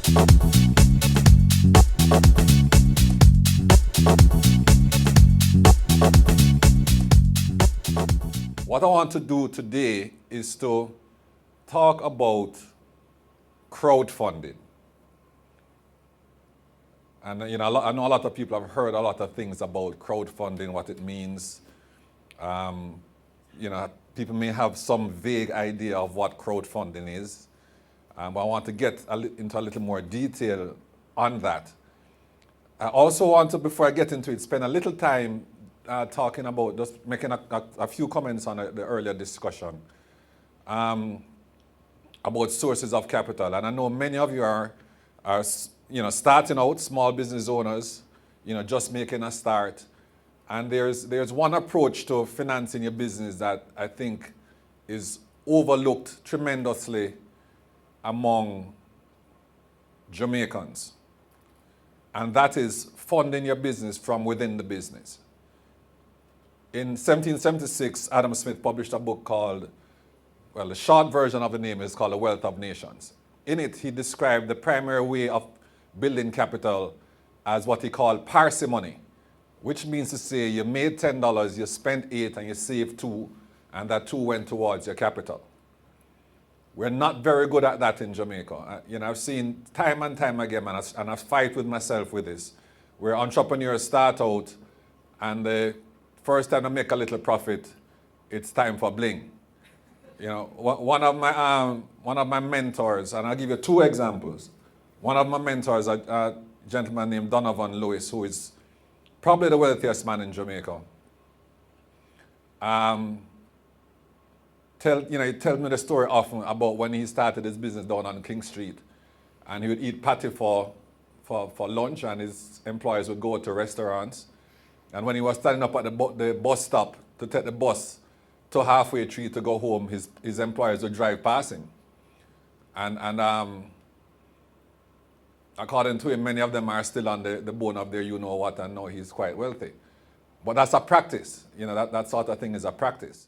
What I want to do today is to talk about crowdfunding. And I know a lot of people have heard a lot of things about crowdfunding, what it means. People may have some vague idea of what crowdfunding is, but I want to get into a little more detail on that. I also want to, before I get into it, spend a little time talking about, just making a few comments on the earlier discussion about sources of capital. And I know many of you are starting out, small business owners, just making a start. And there's one approach to financing your business that I think is overlooked tremendously among Jamaicans. And that is funding your business from within the business. In 1776, Adam Smith published a book called, the short version of the name is called The Wealth of Nations. In it, he described the primary way of building capital as what he called parsimony, which means to say you made $10, you spent $8, and you saved $2, and that $2 went towards your capital. We're not very good at that in Jamaica. I've seen time and time again, and I fight with myself with this, where entrepreneurs start out, and the first time I make a little profit, it's time for bling. One of my mentors, and I'll give you two examples. One of my mentors, a gentleman named Donovan Lewis, who is probably the wealthiest man in Jamaica. He tells me the story often about when he started his business down on King Street, and he would eat patty for lunch, and his employees would go to restaurants. And when he was standing up at the bus stop to take the bus to Halfway Tree to go home, his employers would drive past him. And according to him, many of them are still on the bone of their you-know-what, and know he's quite wealthy. But that's a practice. That sort of thing is a practice.